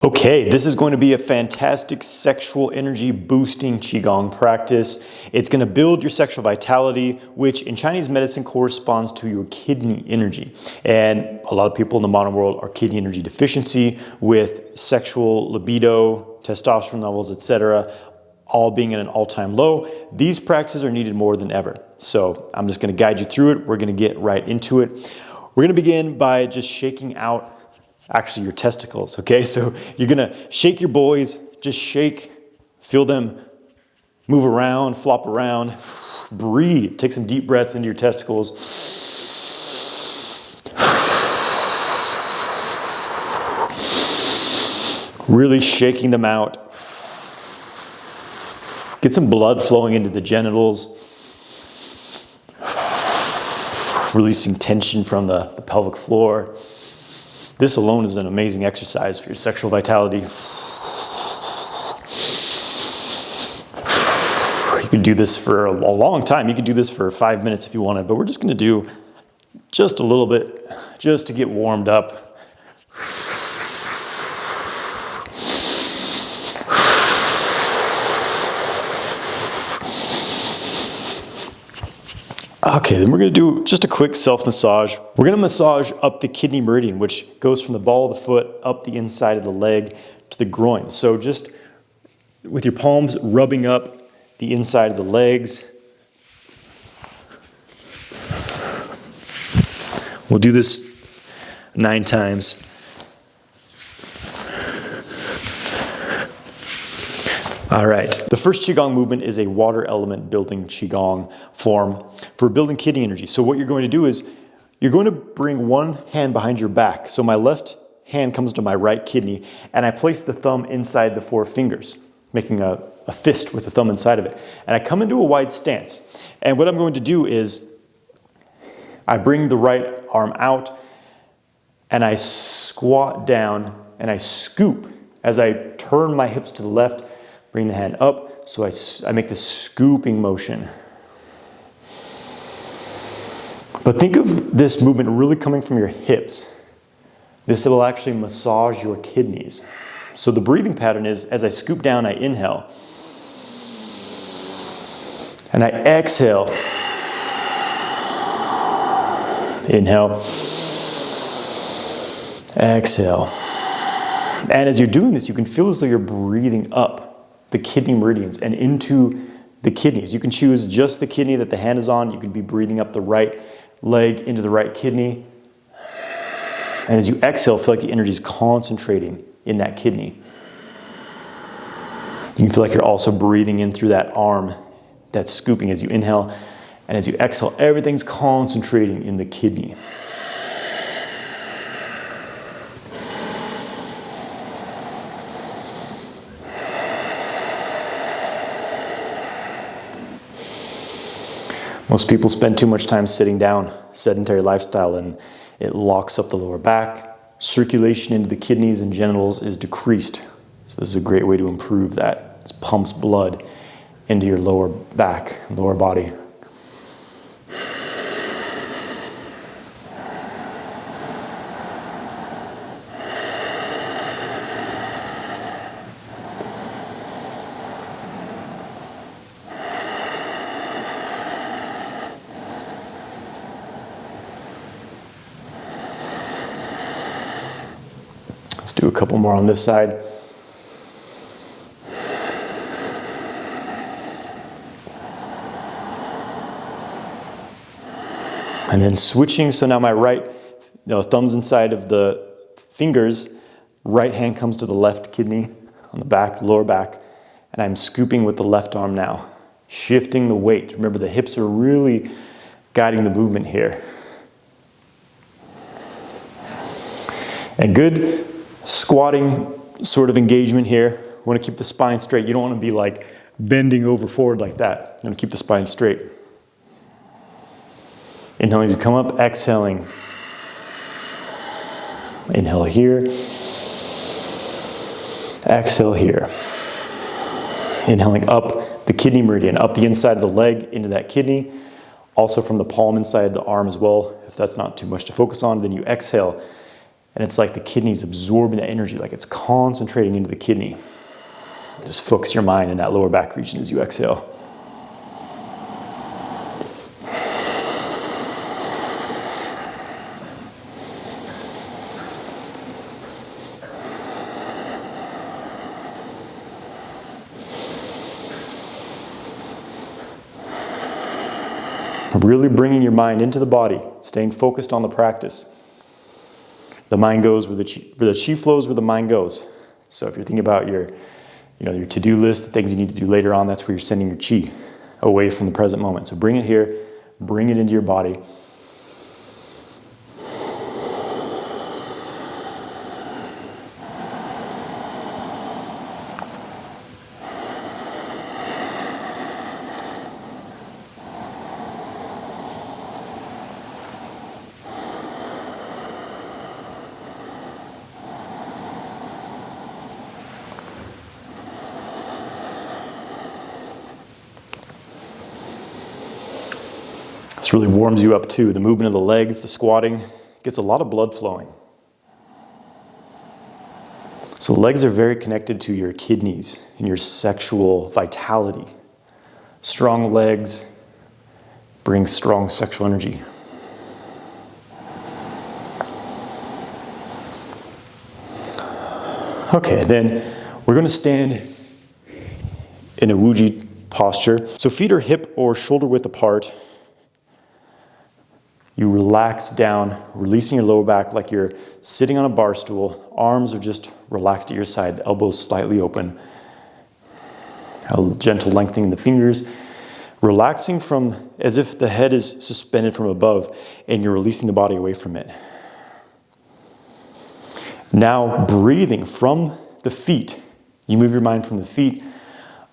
Okay, this is going to be a fantastic sexual energy boosting Qigong practice. It's going to build your sexual vitality, which in Chinese medicine corresponds to your kidney energy. And a lot of people in the modern world are kidney energy deficiency with sexual libido, testosterone levels, etc., all being at an all-time low. These practices are needed more than ever. So I'm just going to guide you through it. We're going to get right into it. We're going to begin by just shaking out actually your testicles, okay? So you're gonna shake your boys, just shake, feel them move around, flop around, breathe, take some deep breaths into your testicles. Really shaking them out. Get some blood flowing into the genitals. Releasing tension from the pelvic floor. This alone is an amazing exercise for your sexual vitality. You could do this for a long time. You could do this for 5 minutes if you wanted, but we're just gonna do just a little bit, just to get warmed up. Okay, then we're gonna do just a quick self-massage. We're gonna massage up the kidney meridian, which goes from the ball of the foot up the inside of the leg to the groin. So just with your palms rubbing up the inside of the legs. We'll do this 9 times. All right, the first Qigong movement is a water element building Qigong form for building kidney energy. So what you're going to do is you're going to bring one hand behind your back. So my left hand comes to my right kidney and I place the thumb inside the 4 fingers, making a fist with the thumb inside of it. And I come into a wide stance. And what I'm going to do is I bring the right arm out and I squat down and I scoop as I turn my hips to the left. Bring the hand up, so I make this scooping motion. But think of this movement really coming from your hips. This will actually massage your kidneys. So the breathing pattern is, as I scoop down, I inhale. And I exhale. Inhale. Exhale. And as you're doing this, you can feel as though you're breathing up the kidney meridians and into the kidneys. You can choose just the kidney that the hand is on. You can be breathing up the right leg into the right kidney. And as you exhale, feel like the energy is concentrating in that kidney. You can feel like you're also breathing in through that arm that's scooping as you inhale. And as you exhale, everything's concentrating in the kidney. Most people spend too much time sitting down, sedentary lifestyle, and it locks up the lower back. Circulation into the kidneys and genitals is decreased. So this is a great way to improve that. It pumps blood into your lower back, lower body. Let's do a couple more on this side. And then switching, so now my right, thumb's inside of the fingers, right hand comes to the left kidney on the back, lower back, and I'm scooping with the left arm now, shifting the weight. Remember, the hips are really guiding the movement here. And good squatting sort of engagement here. You want to keep the spine straight. You don't want to be like bending over forward like that. You want to keep the spine straight. Inhaling to come up, exhaling. Inhale here. Exhale here. Inhaling up the kidney meridian, up the inside of the leg into that kidney. Also from the palm inside the arm as well. If that's not too much to focus on, then you exhale And it's like the kidney's absorbing that energy, like it's concentrating into the kidney. Just focus your mind in that lower back region as you exhale. Really bringing your mind into the body, staying focused on the practice. The mind goes where the chi flows, where the mind goes. So if you're thinking about your to-do list, the things you need to do later on, that's where you're sending your chi away from the present moment. So bring it here, bring it into your body. This really warms you up too. The movement of the legs, the squatting, gets a lot of blood flowing. So the legs are very connected to your kidneys and your sexual vitality. Strong legs bring strong sexual energy. Okay, then we're going to stand in a Wuji posture. So feet are hip or shoulder width apart. You relax down, releasing your lower back like you're sitting on a bar stool. Arms are just relaxed at your side, elbows slightly open. A gentle lengthening in the fingers. Relaxing from as if the head is suspended from above and you're releasing the body away from it. Now breathing from the feet. You move your mind from the feet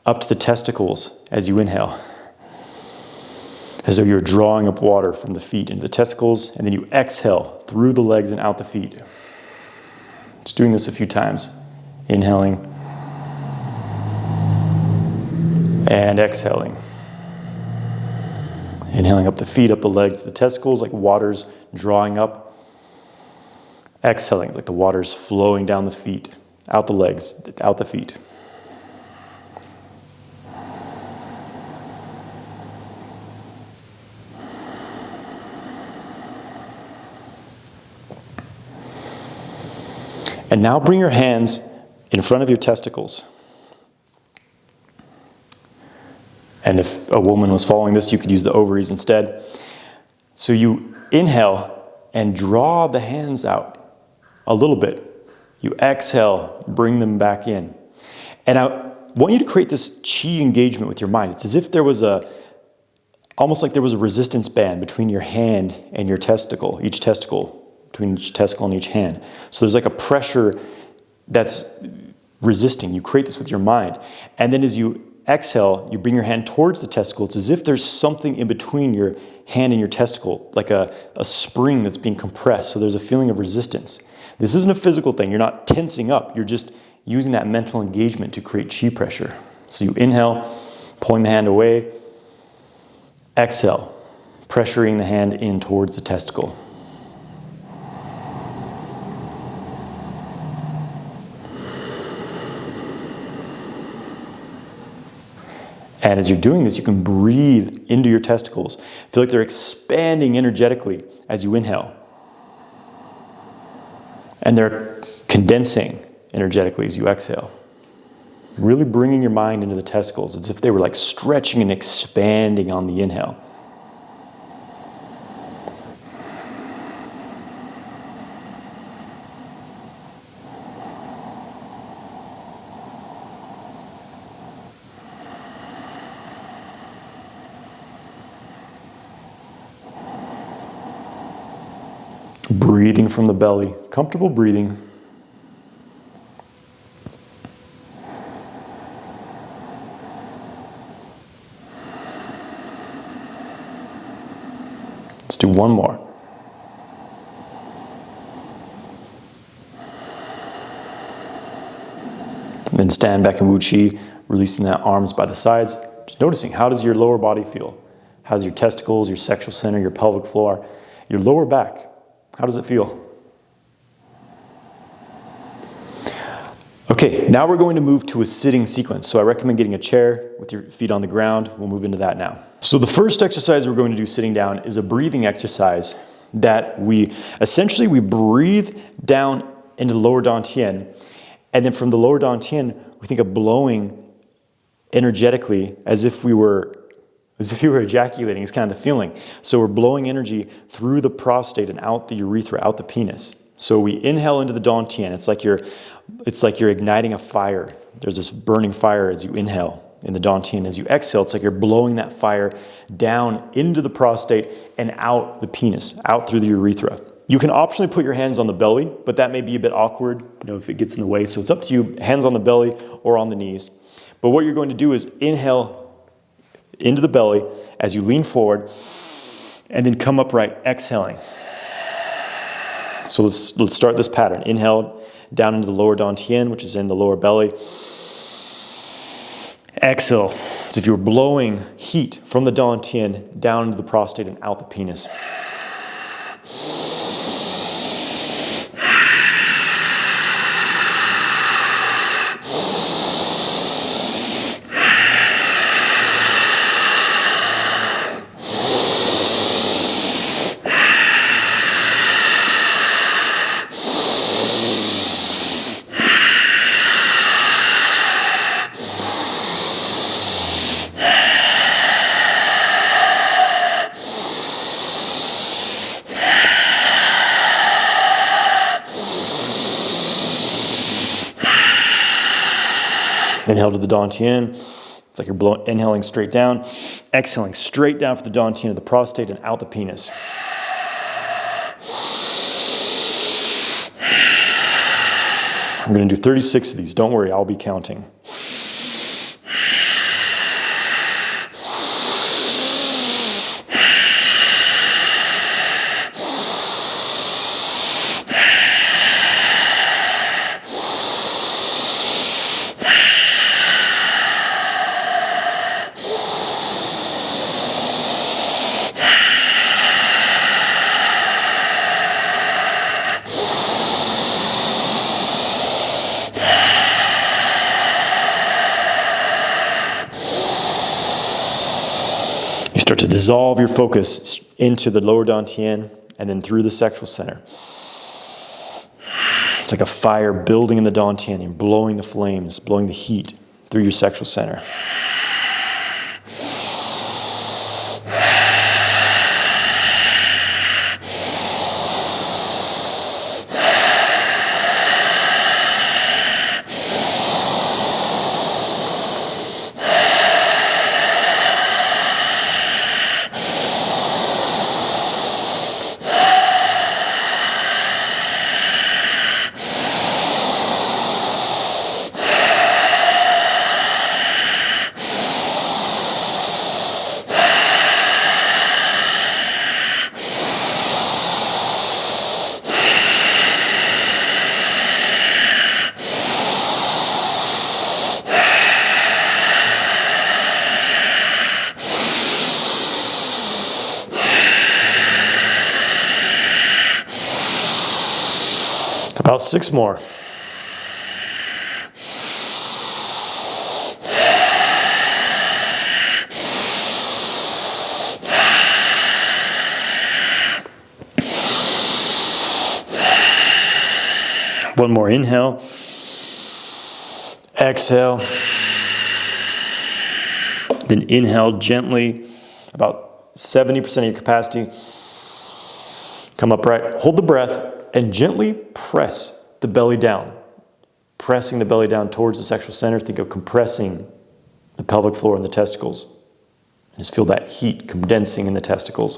up to the testicles as you inhale. As though you're drawing up water from the feet into the testicles, and then you exhale through the legs and out the feet. Just doing this a few times. Inhaling and exhaling. Inhaling up the feet, up the legs, the testicles, like water's drawing up. Exhaling, like the water's flowing down the feet, out the legs, out the feet. And now bring your hands in front of your testicles. And if a woman was following this, you could use the ovaries instead. So you inhale and draw the hands out a little bit. You exhale, bring them back in. And I want you to create this chi engagement with your mind. It's as if there was almost like there was a resistance band between your hand and your testicle, each testicle. Between each testicle and each hand. So there's like a pressure that's resisting. You create this with your mind. And then as you exhale, you bring your hand towards the testicle. It's as if there's something in between your hand and your testicle, like a spring that's being compressed. So there's a feeling of resistance. This isn't a physical thing. You're not tensing up. You're just using that mental engagement to create chi pressure. So you inhale, pulling the hand away. Exhale, pressuring the hand in towards the testicle. And as you're doing this, you can breathe into your testicles. Feel like they're expanding energetically as you inhale. And they're condensing energetically as you exhale. Really bringing your mind into the testicles as if they were like stretching and expanding on the inhale. Breathing from the belly, comfortable breathing. Let's do one more. And then stand back in Wuji, releasing the arms by the sides. Just noticing, how does your lower body feel? How's your testicles, your sexual center, your pelvic floor, your lower back? How does it feel? Okay, now we're going to move to a sitting sequence. So I recommend getting a chair with your feet on the ground. We'll move into that now. So the first exercise we're going to do sitting down is a breathing exercise that we breathe down into the lower dantian, and then from the lower dantian, we think of blowing energetically as if you were ejaculating. It's kind of the feeling. So we're blowing energy through the prostate and out the urethra, out the penis. So we inhale into the dantian. It's like you're igniting a fire. There's this burning fire as you inhale in the dantian. As you exhale, it's like you're blowing that fire down into the prostate and out the penis, out through the urethra. You can optionally put your hands on the belly, but that may be a bit awkward, if it gets in the way. So it's up to you, hands on the belly or on the knees. But what you're going to do is inhale into the belly as you lean forward and then come upright, exhaling. So let's start this pattern. Inhale down into the lower dantian, which is in the lower belly. Exhale, as if you were blowing heat from the dantian down into the prostate and out the penis. Inhale to the dantian. It's like you're inhaling straight down, exhaling straight down for the dantian of the prostate and out the penis. I'm going to do 36 of these. Don't worry, I'll be counting. Start to dissolve your focus into the lower dantian and then through the sexual center. It's like a fire building in the dantian. You're blowing the flames, blowing the heat through your sexual center. About 6 more. One more inhale. Exhale. Then inhale gently, about 70% of your capacity. Come upright, hold the breath, and gently press the belly down. Pressing the belly down towards the sexual center. Think of compressing the pelvic floor and the testicles. And just feel that heat condensing in the testicles.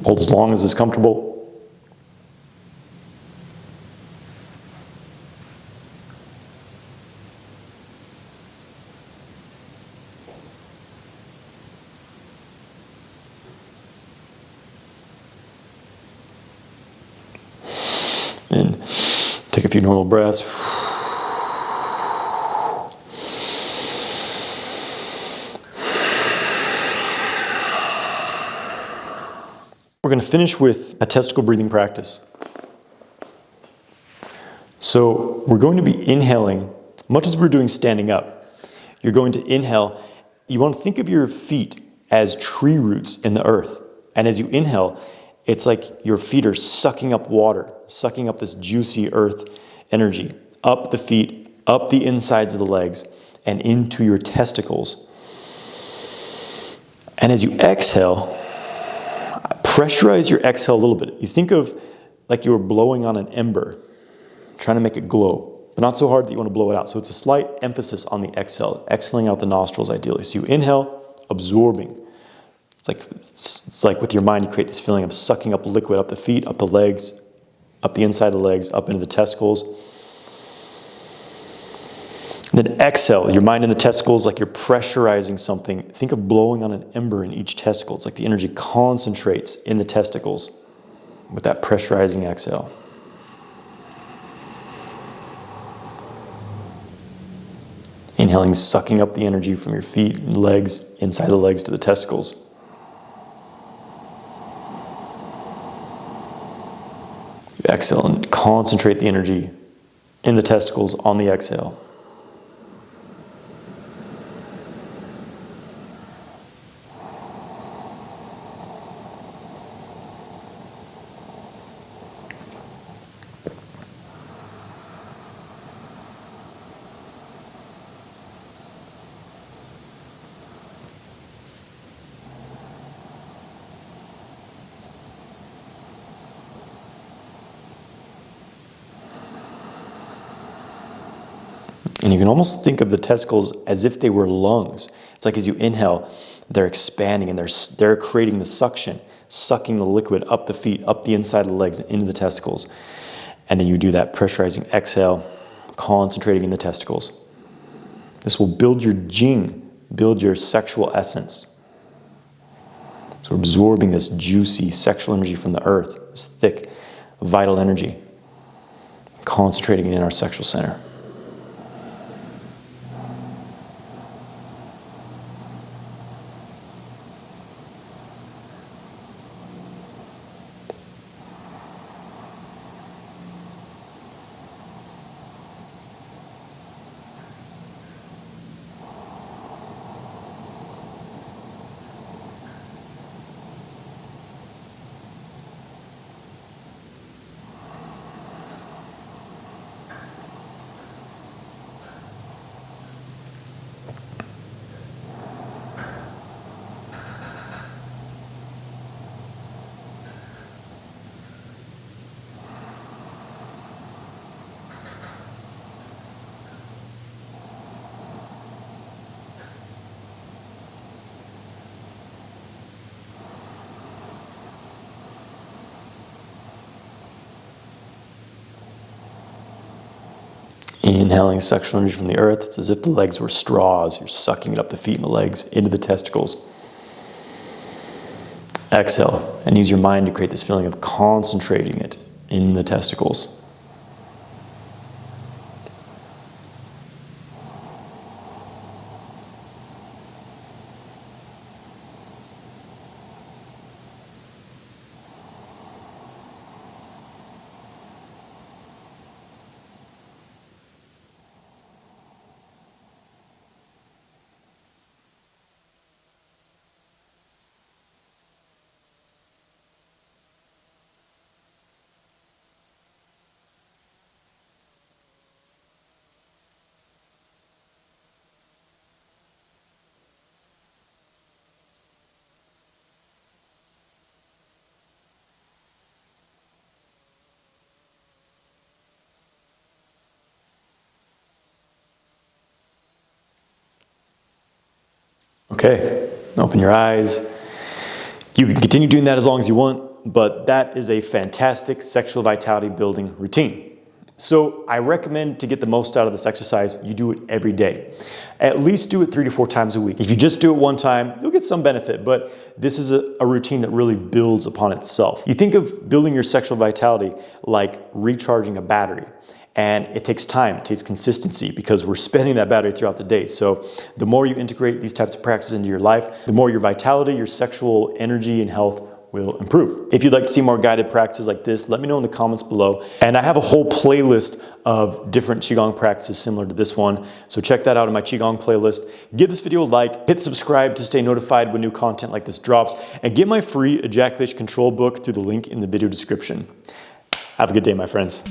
Hold as long as is comfortable. And take a few normal breaths. We're going to finish with a testicle breathing practice. So we're going to be inhaling, much as we're doing standing up. You're going to inhale. You want to think of your feet as tree roots in the earth. And as you inhale, it's like your feet are sucking up water, sucking up this juicy earth energy, up the feet, up the insides of the legs, and into your testicles. And as you exhale, pressurize your exhale a little bit. You think of like you were blowing on an ember, trying to make it glow, but not so hard that you want to blow it out. So it's a slight emphasis on the exhale, exhaling out the nostrils ideally. So you inhale, absorbing. It's like with your mind, you create this feeling of sucking up liquid up the feet, up the legs, up the inside of the legs, up into the testicles. And then exhale, your mind in the testicles, like you're pressurizing something. Think of blowing on an ember in each testicle. It's like the energy concentrates in the testicles with that pressurizing exhale. Inhaling, sucking up the energy from your feet and legs, inside the legs to the testicles. You exhale and concentrate the energy in the testicles on the exhale. And you can almost think of the testicles as if they were lungs. It's like as you inhale, they're expanding and they're creating the suction, sucking the liquid up the feet, up the inside of the legs, into the testicles. And then you do that pressurizing exhale, concentrating in the testicles. This will build your jing, build your sexual essence. So we're absorbing this juicy sexual energy from the earth, this thick, vital energy, concentrating it in our sexual center. Inhaling sexual energy from the earth, it's as if the legs were straws. You're sucking it up the feet and the legs into the testicles. Exhale, and use your mind to create this feeling of concentrating it in the testicles. Okay, open your eyes. You can continue doing that as long as you want, but that is a fantastic sexual vitality building routine. So I recommend to get the most out of this exercise, you do it every day. At least do it 3 to 4 times a week. If you just do it one time, you'll get some benefit, but this is a routine that really builds upon itself. You think of building your sexual vitality like recharging a battery. And it takes time, it takes consistency because we're spending that battery throughout the day. So the more you integrate these types of practices into your life, the more your vitality, your sexual energy and health will improve. If you'd like to see more guided practices like this, let me know in the comments below. And I have a whole playlist of different Qigong practices similar to this one. So check that out in my Qigong playlist. Give this video a like, hit subscribe to stay notified when new content like this drops, and get my free ejaculation control book through the link in the video description. Have a good day, my friends.